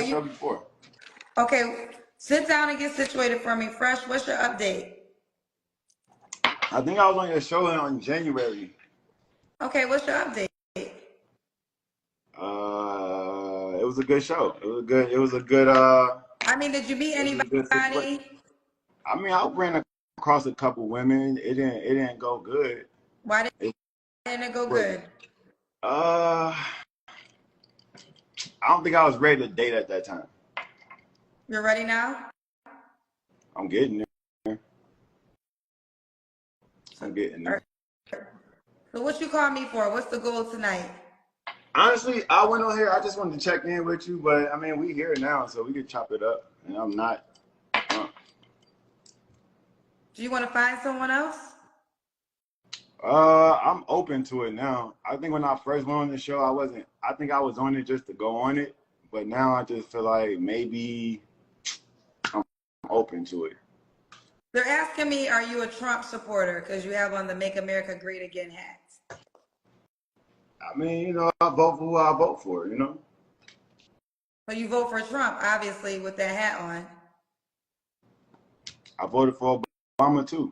your show before. Okay, sit down and get situated for me. Fresh, what's your update? I think I was on your show in January. Okay, what's your update? It was a good show. It was a good I mean, did you meet anybody? I mean, I ran across a couple women. It didn't go good. Why didn't it go good? I don't think I was ready to date at that time. You're ready now? I'm getting there. I'm getting there. So what you call me for? What's the goal tonight? Honestly, I went on here. I just wanted to check in with you, but I mean, we here now, so we could chop it up. And I'm not. Do you want to find someone else? I'm open to it now. I think when I first went on the show, I think I was on it just to go on it. But now I just feel like maybe I'm open to it. They're asking me, are you a Trump supporter? Because you have on the Make America Great Again hats. I mean, you know, I vote for who I vote for, you know? So you vote for Trump, obviously, with that hat on. I voted for Obama, too.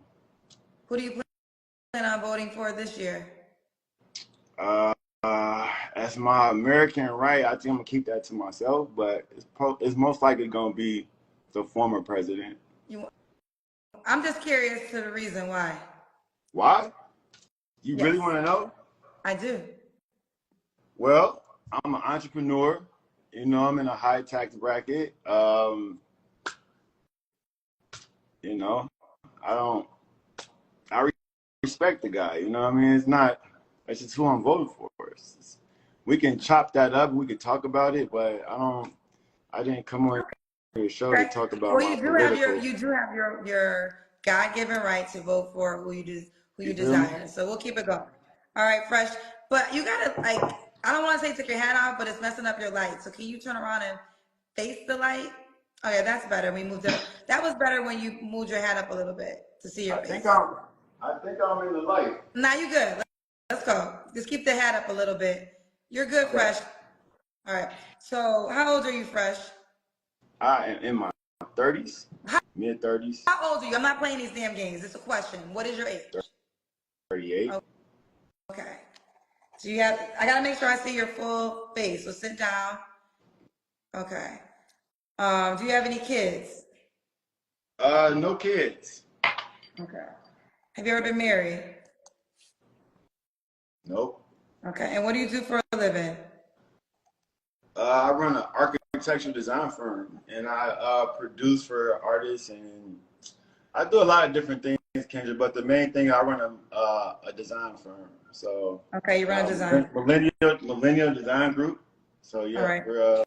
Who do you plan on voting for this year? As my American right, I think I'm going to keep that to myself, but it's most likely going to be the former president. I'm just curious to the reason why. Why? You really want to know? I do. Well, I'm an entrepreneur. You know, I'm in a high tax bracket. You know, I respect the guy. You know what I mean? That's just who I'm voting for. We can chop that up. We could talk about it, but I didn't come on your show to talk about my political. You do have your God-given right to vote for who you desire. So we'll keep it going. All right, Fresh. But you gotta, like, I don't want to say take your hat off, but it's messing up your light. So can you turn around and face the light? Okay, that's better. We moved it. That was better when you moved your hat up a little bit to see your face. I think I'm in the light. Nah, you good. Let's go. Just keep the hat up a little bit. You're good, okay. Fresh. All right. So how old are you, Fresh? I am in my 30s, mid-30s. How old are you? I'm not playing these damn games. It's a question. What is your age? 38. Okay. So I gotta make sure I see your full face. So sit down. Okay. Do you have any kids? No kids. Okay. Have you ever been married? Nope. Okay. And what do you do for a living? I run an architectural design firm, and I produce for artists, and I do a lot of different things, Kendra. But the main thing, I run a design firm. So okay, you run a design. Millennial Design Group. So yeah, right. we're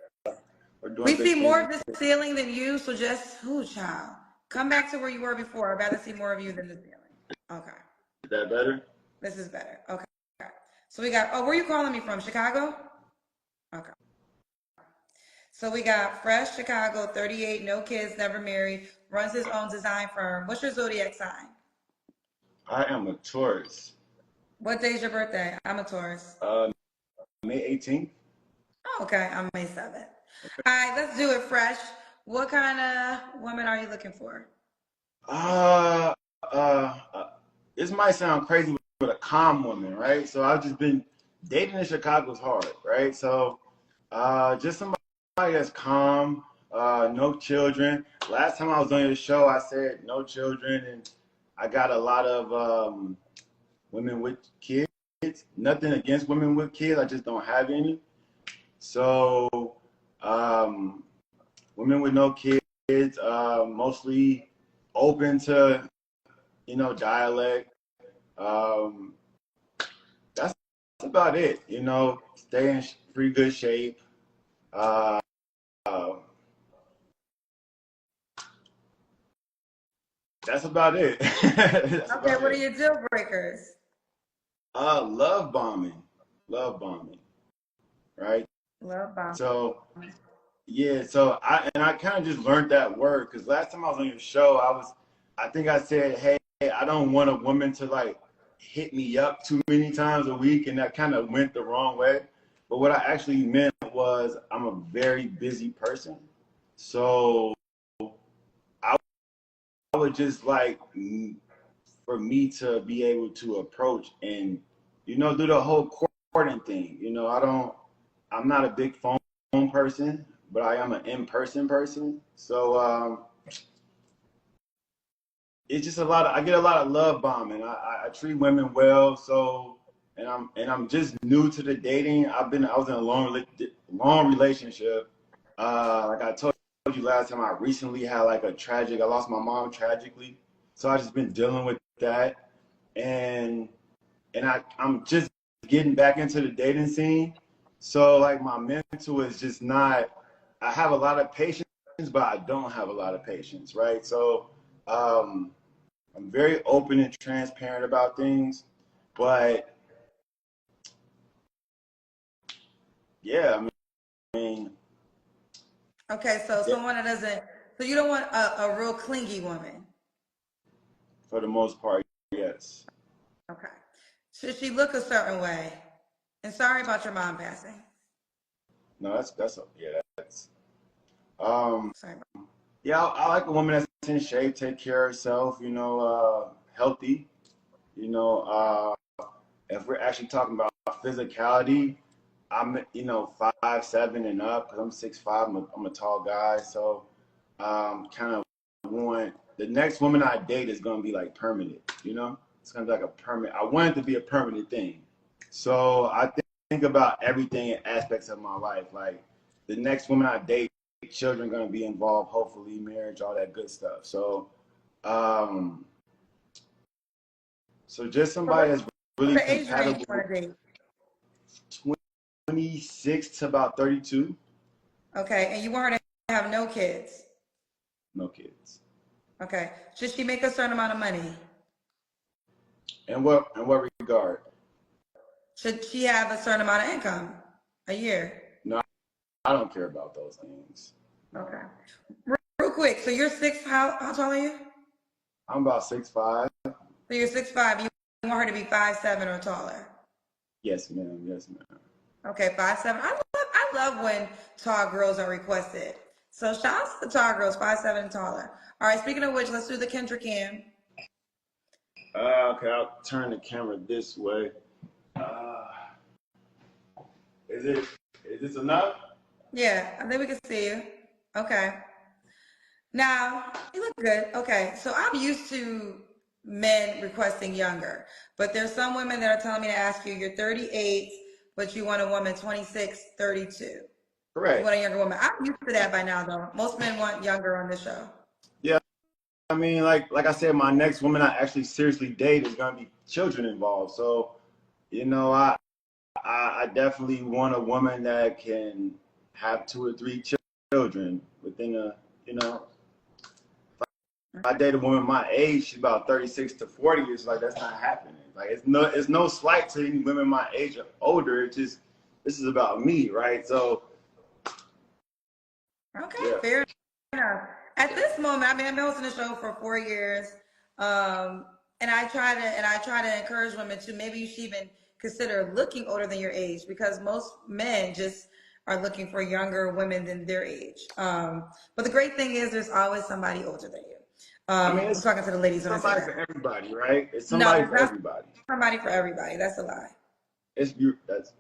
doing. We see more of the ceiling than you. So just child, come back to where you were before. I'd rather see more of you than the ceiling. Okay. Is that better? This is better. Okay. So we got. Oh, where are you calling me from? Chicago. Okay. So we got Fresh, Chicago, 38, no kids, never married, runs his own design firm. What's your zodiac sign? I am a Taurus. What day is your birthday? I'm a Taurus. May 18th. Oh, okay, I'm May 7th. Okay. All right, let's do it, Fresh. What kind of woman are you looking for? This might sound crazy, but a calm woman, right? So I've just been dating in Chicago is hard, right? So just somebody that's calm, no children. Last time I was on your show, I said no children, and I got a lot of women with kids. Nothing against women with kids, I just don't have any. So women with no kids, mostly open to, dialect. That's about it. Stay in pretty good shape. That's about it. Okay, what are your deal breakers? Love bombing, right? Love bombing. So, yeah. So I kind of just learned that word because last time I was on your show, I think I said, hey, I don't want a woman to like hit me up too many times a week, and that kind of went the wrong way. But what I actually meant was I'm a very busy person. So I would just like for me to be able to approach and, do the whole courting thing. I'm not a big phone person, but I am an in-person person. So it's just I get a lot of love bombing. I treat women well. So, and I'm just new to the dating. I was in a long relationship. Like I told you last time, I recently had like I lost my mom tragically. So I just been dealing with that. And I'm just getting back into the dating scene. So like my mental is just not, I have a lot of patience, but I don't have a lot of patience, right? So I'm very open and transparent about things, but yeah, I mean, Okay, so yeah, someone that doesn't, so you don't want a real clingy woman. for the most part, yes. Okay. Should she look a certain way? And sorry about your mom passing. No, yeah, that's um, Sorry. yeah, I like a woman that's in shape, take care of herself, healthy. You know, if we're actually talking about physicality, I'm 5'7" and up because I'm 6'5". I'm a tall guy, so kind of want the next woman I date is gonna be like permanent. It's gonna be like a permanent. I want it to be a permanent thing. So I think about everything in aspects of my life. Like the next woman I date, children gonna be involved. Hopefully, marriage, all that good stuff. Um, so just So somebody that's what's really the age range you compatible. want to date? 26 to about 32. Okay, and you want her to have no kids. No kids. Okay. Should she make a certain amount of money? In what regard? Should she have a certain amount of income a year? No, I don't care about those things. Okay. Real quick, so you're how tall are you? I'm about 6'5". So you're 6'5", you want her to be 5'7" or taller. Yes, ma'am. Yes, ma'am. Okay, 5'7". I love when tall girls are requested. So shout out to the tall girls, 5'7" and taller. All right, speaking of which, let's do the Kendra Cam. Okay, I'll turn the camera this way. Is it? Is this enough? Yeah, I think we can see you. Okay. Now, you look good. Okay, so I'm used to men requesting younger, but there's some women that are telling me to ask you, you're 38, but you want a woman 26, 32. You Correct. want a younger woman. I'm used to that by now, though. Most men want younger on the show. Yeah. I mean, like I said, my next woman I actually seriously date is gonna be children involved. So, I definitely want a woman that can have 2 or 3 children within a, you know, if I date a woman my age, she's about 36 to 40. It's like that's not happening. Like it's no slight to any women my age or older. It's just this is about me, right? So Okay, yeah, fair enough. At this moment, I've been hosting the show for 4 years, and I try to encourage women to maybe you should even consider looking older than your age because most men just are looking for younger women than their age. But the great thing is, there's always somebody older than you. I mean I'm talking to the ladies it's when I say somebody for that. everybody, right? It's No, somebody there's for not everybody. somebody for everybody. That's a lie. It's you. That's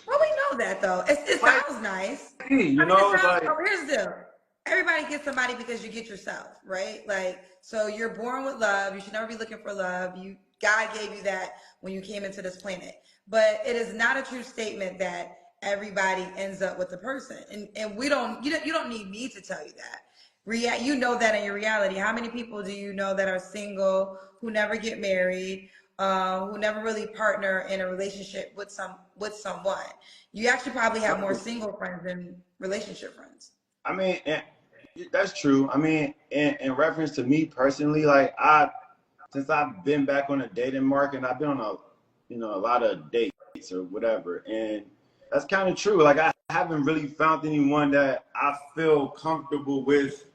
Well, we know that though. It might sounds nice. be, I mean, it it's sounds. like Oh, here's the deal. Everybody gets somebody because you get yourself, right? Like, so you're born with love. You should never be looking for love. God gave you that when you came into this planet. But it is not a true statement that everybody ends up with the person, and we don't. You don't need me to tell you that. You know that in your reality. How many people do you know that are single who never get married? Who never really partner in a relationship with someone. You actually probably have more single friends than relationship friends. I mean, that's true. I mean, in reference to me personally, like since I've been back on the dating market, I've been on a lot of dates or whatever, and that's kind of true. Like I haven't really found anyone that I feel comfortable with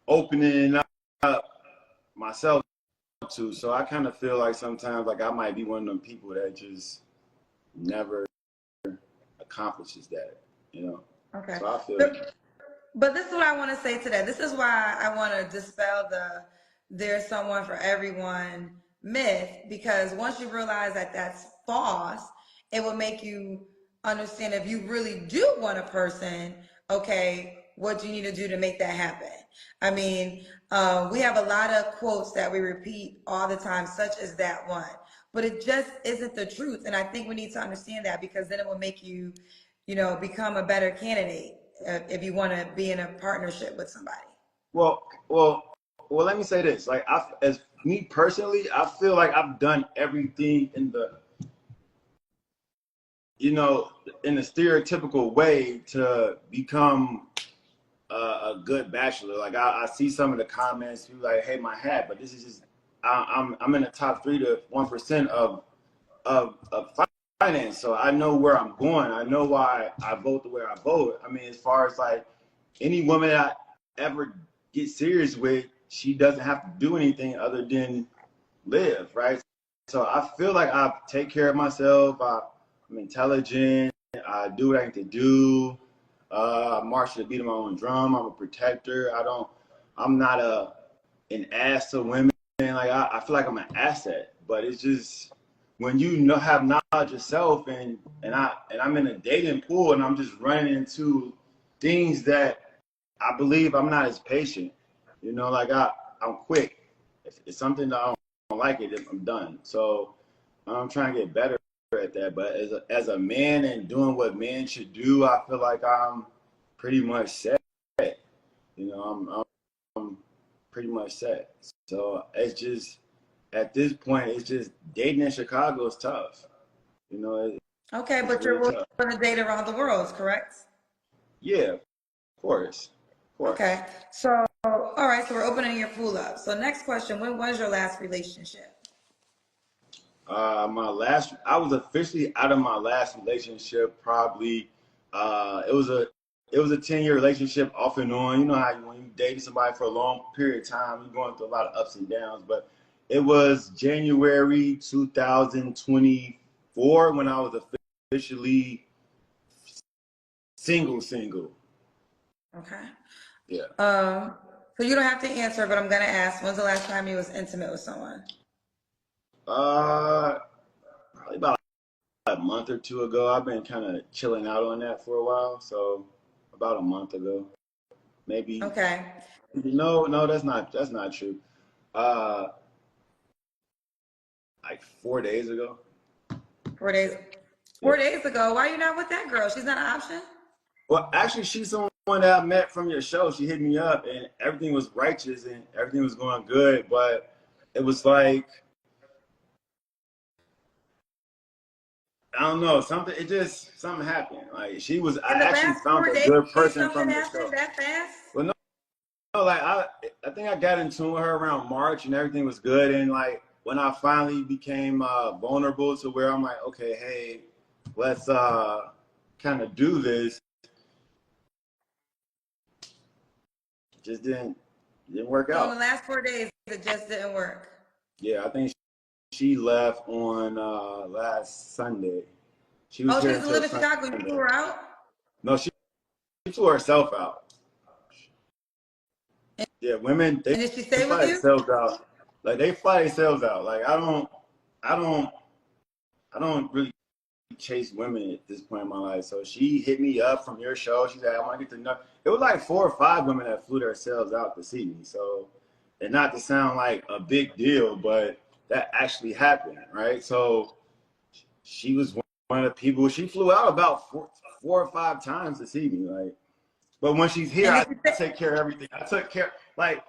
opening up myself to. So I kind of feel like sometimes like I might be one of them people that just never accomplishes that, you know. Okay. So I feel But this is what I want to say to that. This is why I want to dispel the "there's someone for everyone" myth, because once you realize that that's false, it will make you understand if you really do want a person, okay, what do you need to do to make that happen? I mean, we have a lot of quotes that we repeat all the time, such as that one, but it just isn't the truth. And I think we need to understand that, because then it will make you, become a better candidate if you want to be in a partnership with somebody. Well, let me say this. Like, as me personally, I feel like I've done everything in the, in the stereotypical way to become a good bachelor. Like, I see some of the comments, people like, "Hey, my hat," but this is just, I'm in the top 3 to 1% of finance, so I know where I'm going. I know why I vote the way I vote. I mean, as far as like any woman I ever get serious with, she doesn't have to do anything other than live, right? So I feel like I take care of myself. I'm intelligent. I do what I need to do. I march to the beat of my own drum. I'm a protector. I'm not an ass to women. Like, I feel like I'm an asset, but it's just, when you have knowledge yourself, and I'm in a dating pool, and I'm just running into things that I believe I'm not as patient. Like, I'm quick. If it's something that I don't like it, I'm done. So I'm trying to get better at that. But as a man and doing what men should do, I feel like I'm pretty much set. I'm pretty much set. So it's just, at this point, it's just, dating in Chicago is tough. Okay, It's but you're really willing tough. to date around the world, correct? Yeah, of course. Of course. Okay, so, all right, so we're opening your pool up. So next question, when was your last relationship? I was officially out of my last relationship probably, it was a 10-year relationship off and on. You know how when you dating somebody for a long period of time, you're going through a lot of ups and downs, but it was January 2024 when I was officially single. Okay. Yeah. So you don't have to answer, but I'm gonna ask, when's the last time you was intimate with someone? Probably about a month or 2 ago. I've been kind of chilling out on that for a while, so about a month ago, maybe. Okay. No, that's not true. Uh, like 4 days ago. 4 days. Yeah. 4 days ago. Why are you not with that girl? She's not an option? Well, actually, she's someone that I met from your show. She hit me up, and everything was righteous and everything was going good, but it was like, I don't know, something happened. Like, I In the actually last found four a days, good person something from your show. happened that fast? Well, no, like, I think I got in tune with her around March, and everything was good. And like, when I finally became vulnerable to where I'm like, okay, hey, let's kind of do this, just didn't work So in the out. last 4 days, it just didn't work. Yeah, I think she left on last Sunday. She was Oh, she here doesn't live until in Chicago. You Sunday. flew her out? No, she flew herself out. Yeah, women, And did she stay with fly you? themselves out. Like, they fly themselves out. Like, I don't really chase women at this point in my life. So she hit me up from your show. She said, "I want to get to know." It was like 4 or 5 women that flew themselves out to see me. So, and not to sound like a big deal, but that actually happened, right? So she was one of the people. She flew out about 4 or 5 times to see me. Like, but when she's here, I take care of everything. I took care, like,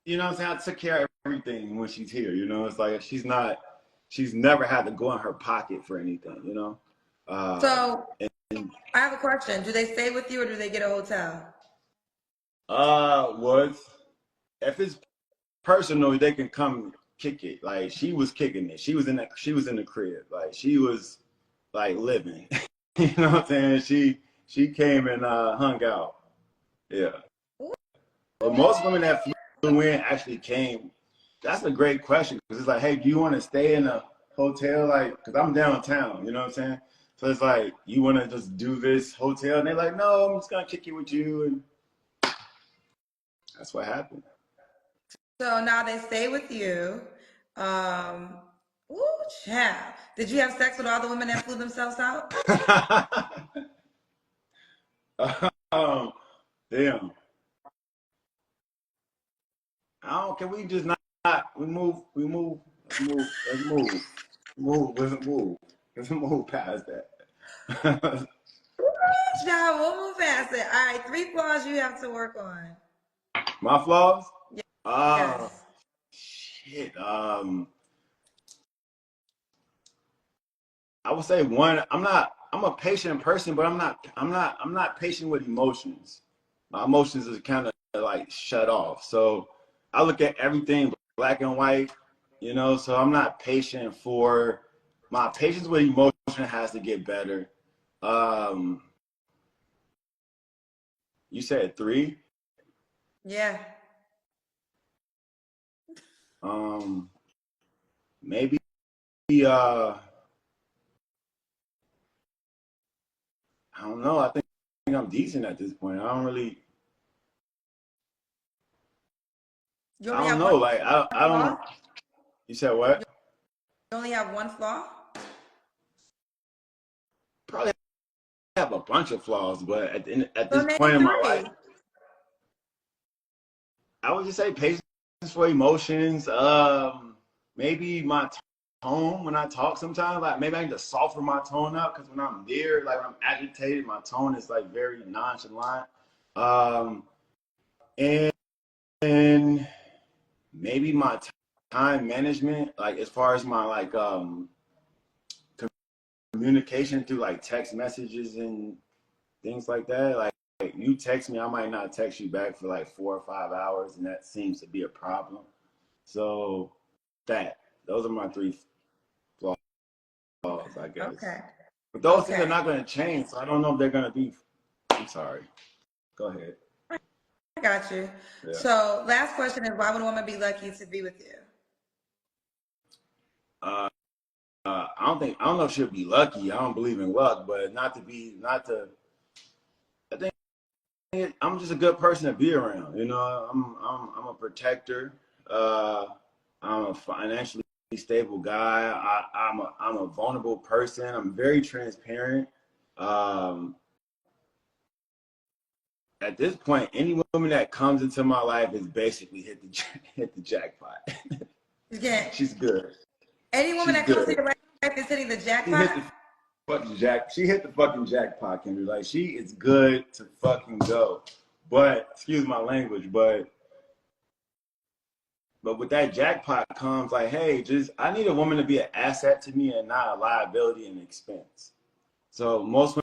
you know what I'm saying? I took care of everything when she's here. It's like, she's never had to go in her pocket for anything, So I have a question. Do they stay with you or do they get a hotel? If it's personal, they can come kick it. Like, she was kicking it. She was in the crib. Like, she was like living. You know what I'm saying? She came and hung out. Yeah. But most women that flew in actually came. That's a great question, because it's like, hey, do you want to stay in a hotel? Like, because I'm downtown, you know what I'm saying? So it's like, you want to just do this hotel? And they're like, no, I'm just going to kick it with you. And that's what happened. So now they stay with you. Um, ooh, child. Did you have sex with all the women that flew themselves out? Damn. I don't, can we just not, we move, let's move past that. Child, we'll move past it. All right, 3 flaws you have to work on. My flaws? Yes. Shit. I would say one, I'm a patient person, but I'm not patient with emotions. My emotions is kind of like shut off. So I look at everything black and white, you know, so I'm not patient for, my patience with emotion has to get better. You said 3? Yeah. Maybe I don't know. I think I'm decent at this point. I don't really. You I only don't have know. one Like I flaw? don't. You said what? You only have one flaw? Probably have a bunch of flaws, but at So this name point in my 3. life, I would just say patience for emotions. Maybe my tone when I talk sometimes. Like maybe I need to soften my tone up because when I'm there, like when I'm agitated, my tone is like very nonchalant. Um, and, and maybe my time management, like as far as my like communication through like text messages and things like that. Like you text me, I might not text you back for like 4 or 5 hours, and that seems to be a problem. So those are my 3 flaws, I guess. Okay. But those things are Okay. not going to change, so I don't know if they're going to be. I'm sorry. Go ahead. I got you. Yeah. So last question is, why would a woman be lucky to be with you? Uh, I don't know if she'll be lucky. I don't believe in luck, but not to. I think I'm just a good person to be around. You know, I'm a protector. Uh, I'm a financially stable guy. I'm a vulnerable person. I'm very transparent. Um, at this point, any woman that comes into my life is basically hit the jackpot. Yeah. She's good. Any woman She's that comes to good. your life is hitting the She hit jackpot? the fucking She hit the fucking jackpot, Kendra. Like she is good to fucking go. But excuse my language, but with that jackpot comes like, hey, I need a woman to be an asset to me and not a liability and expense. So most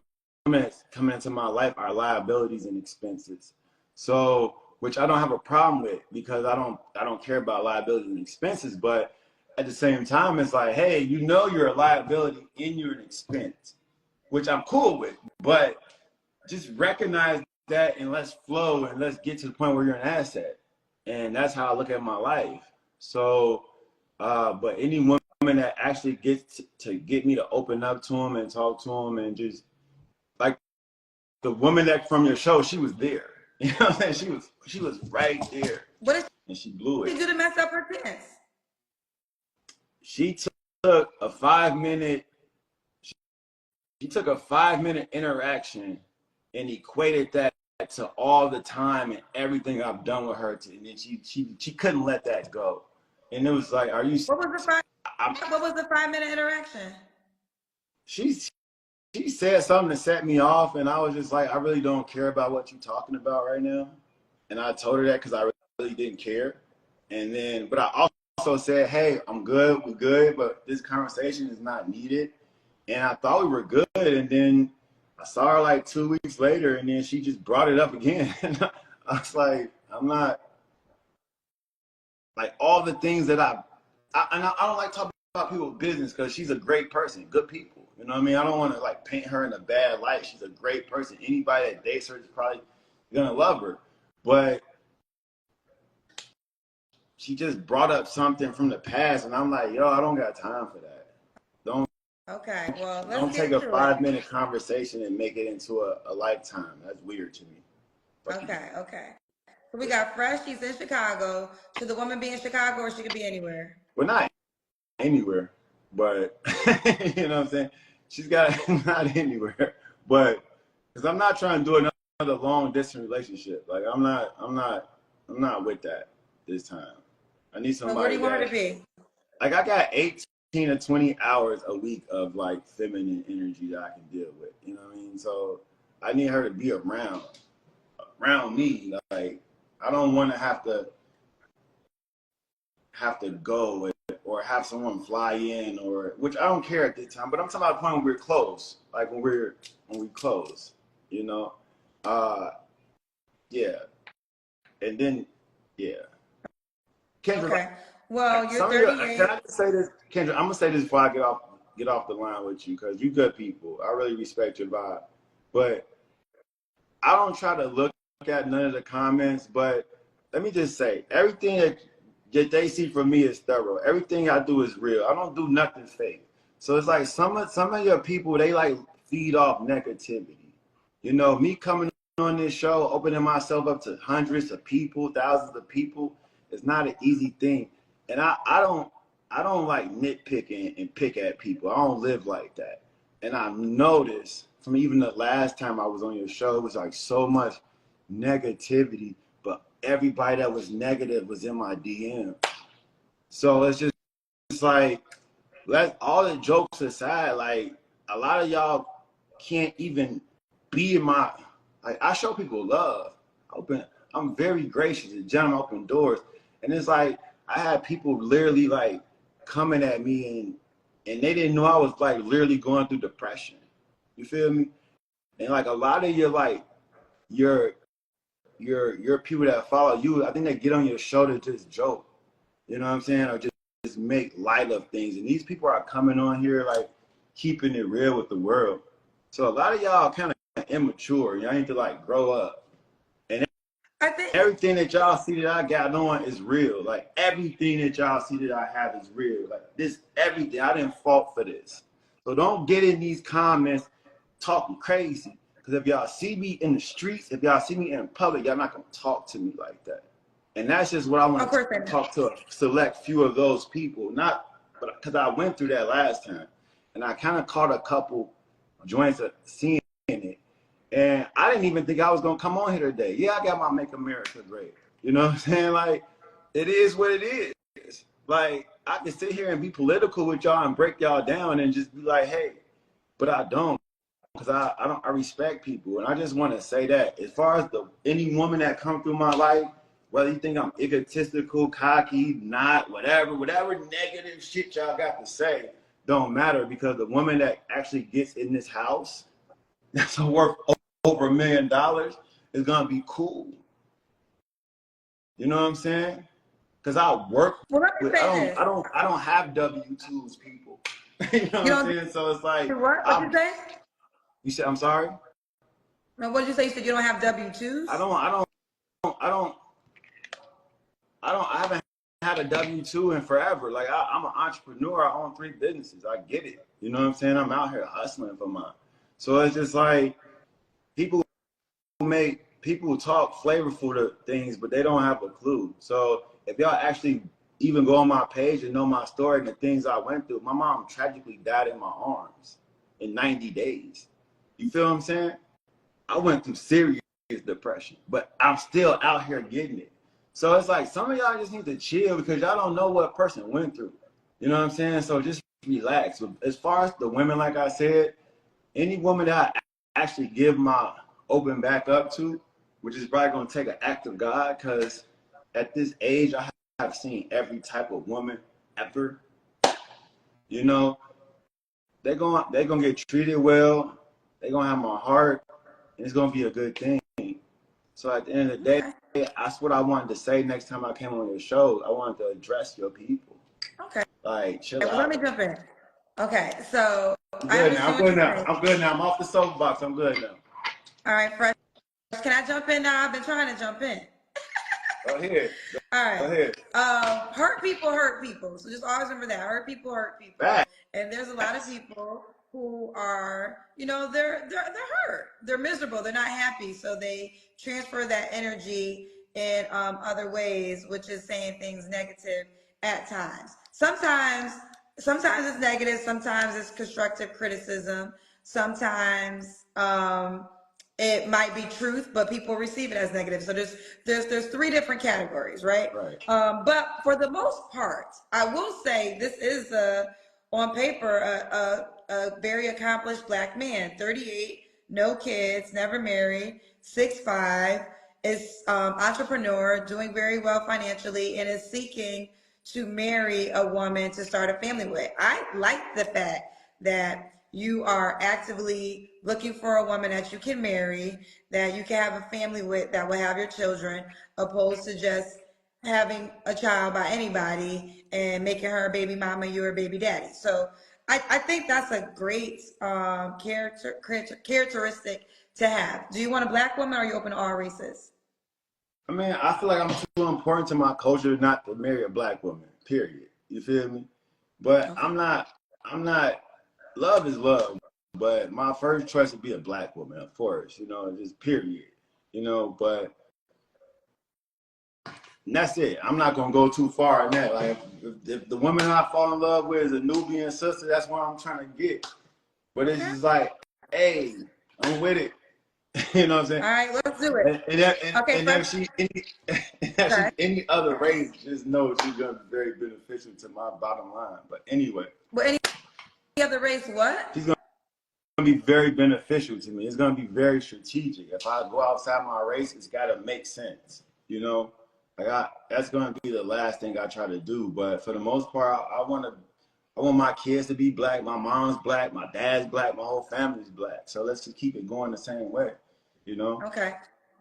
women that come into my life are liabilities and expenses. So which I don't have a problem with because I don't care about liabilities and expenses, but at the same time, it's like, hey, you know you're a liability and you're an expense, which I'm cool with, but just recognize that and let's flow and let's get to the point where you're an asset. And that's how I look at my life. So, but any woman that actually gets to get me to open up to them and talk to them and just like the woman that from your show, she was there. You know what I'm saying? She was right there, What did and she blew she it. do to mess up her pants? She took a 5 minute. She took a 5 minute interaction and equated that to all the time and everything I've done with her. And then she couldn't let that go. And it was like, are you? What was the five? I'm, What was the 5 minute interaction? she she said something to set me off, and I was just like, I really don't care about what you're talking about right now. And I told her that because I really didn't care. And then, but I also said, hey, I'm good, we're good, but this conversation is not needed. And I thought we were good. And then I saw her like 2 weeks later, and then she just brought it up again. I was like, I'm not, like all the things that I don't like talking about people's business because she's a great person, good people. You know what I mean? I don't want to like paint her in a bad light. She's a great person. Anybody that dates her is probably gonna love her. But she just brought up something from the past, and I'm like, yo, I don't got time for that. Don't Okay, well, let's Don't get take a into it. 5-minute conversation and make it into a lifetime. That's weird to me. Fuck you. Okay, okay. So we got Fresh. She's in Chicago. Should the woman be in Chicago or she could be anywhere? Well, not anywhere, but you know what I'm saying? She's got not anywhere, but because I'm not trying to do another long distance relationship. Like I'm not with that this time. I need So where do somebody you want her to that, be? like, I got 18 to 20 hours a week of like feminine energy that I can deal with. You know what I mean? So I need her to be around me. Like I don't want to have to go or have someone fly in, or which I don't care at this time, but I'm talking about the point when we're close, like when we close, you know. Yeah. And then yeah. Kendra, Okay. Well, you're some of you, can 38. I just say this, Kendra? I'm gonna say this before I get off the line with you, because you good people. I really respect your vibe, but I don't try to look at none of the comments. But let me just say, everything that they see from me is thorough. Everything I do is real. I don't do nothing fake. So it's like some of your people, they like feed off negativity. You know, me coming on this show, opening myself up to hundreds of people, thousands of people, is not an easy thing. And I don't like nitpicking and pick at people. I don't live like that. And I noticed from even the last time I was on your show, it was like so much negativity, but everybody that was negative was in my DM. So it's like, let all the jokes aside, like a lot of y'all can't even be in my, like, I show people love. I'm very gracious. The gentleman open doors. And it's like I had people literally like coming at me and they didn't know I was like literally going through depression. You feel me? And like a lot of your people that follow you, I think they get on your show to just joke. You know what I'm saying? Or just make light of things. And these people are coming on here like keeping it real with the world. So a lot of y'all kind of immature. Y'all need to like grow up. And I think everything that y'all see that I got on is real. Like everything that y'all see that I have is real. Like this, everything. I didn't fault for this. So don't get in these comments talking crazy. Because if y'all see me in the streets, if y'all see me in public, y'all not gonna talk to me like that. And that's just what I want to talk to a select few of those people. Not because I went through that last time. And I kind of caught a couple joints of seeing it. And I didn't even think I was gonna come on here today. Yeah, I got my Make America Great. You know what I'm saying? Like, it is what it is. Like, I can sit here and be political with y'all and break y'all down and just be like, hey, but I don't, because I respect people. And I just want to say that as far as any woman that come through my life, whether you think I'm egotistical, cocky, not, whatever negative shit y'all got to say, don't matter, because the woman that actually gets in this house that's worth over $1 million is gonna be cool. You know what I'm saying? Because I work with, I don't have W-2s, people. You know what I'm saying? So it's like, what? What you say? You said, I'm sorry? No, what did you say? You said you don't have W-2s? I haven't had a W-2 in forever. Like I'm an entrepreneur. I own 3 businesses. I get it. You know what I'm saying? I'm out here hustling for mine. So it's just like people talk flavorful to things, but they don't have a clue. So if y'all actually even go on my page and know my story and the things I went through, my mom tragically died in my arms in 90 days. You feel what I'm saying? I went through serious depression, but I'm still out here getting it. So it's like some of y'all just need to chill because y'all don't know what a person went through. You know what I'm saying? So just relax. As far as the women, like I said, any woman that I actually give my open back up to, which is probably going to take an act of God, because at this age, I have seen every type of woman ever. You know, they're gonna get treated well. They're going to have my heart, and it's going to be a good thing. So at the end of the day, that's what I wanted to say next time I came on your show. I wanted to address your people. Okay. Like, chill out. Let me jump in. Okay, so I'm good now. I'm good now. I'm off the soapbox. I'm good now. All right, Fresh. Can I jump in now? I've been trying to jump in. Go ahead. All right. Go ahead. Hurt people hurt people. So just always remember that. Hurt people hurt people. Back. And there's a lot of people who are, you know, they're hurt, they're miserable, they're not happy, so they transfer that energy in other ways, which is saying things negative at times. Sometimes it's negative, sometimes it's constructive criticism, sometimes it might be truth, but people receive it as negative. So there's three different categories, right? Right. But for the most part, I will say this is on paper a very accomplished black man, 38, no kids, never married, 6'5", is entrepreneur, doing very well financially, and is seeking to marry a woman to start a family with. I like the fact that you are actively looking for a woman that you can marry, that you can have a family with, that will have your children, opposed to just having a child by anybody and making her a baby mama, you're a baby daddy. So I think that's a great characteristic to have. Do you want a black woman, or are you open to all races? I mean, I feel like I'm too important to my culture not to marry a black woman, period. You feel me? But Okay. I'm not, love is love, but my first choice would be a black woman, of course, you know, just period, you know, but that's it. I'm not going to go too far in that. Like, if the woman I fall in love with is a Nubian sister, that's what I'm trying to get. But it's just like, hey, I'm with it. You know what I'm saying? All right, let's do it. Okay, If she's any other race, just know she's gonna be very beneficial to my bottom line. But anyway, Well, any other race, what? she's gonna be very beneficial to me. It's gonna be very strategic. If I go outside my race, it's gotta make sense. You know, like that's gonna be the last thing I try to do. But for the most part, I want my kids to be black. My mom's black. My dad's black. My whole family's black. So let's just keep it going the same way. You know. Okay.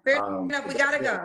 Fair enough. We gotta go.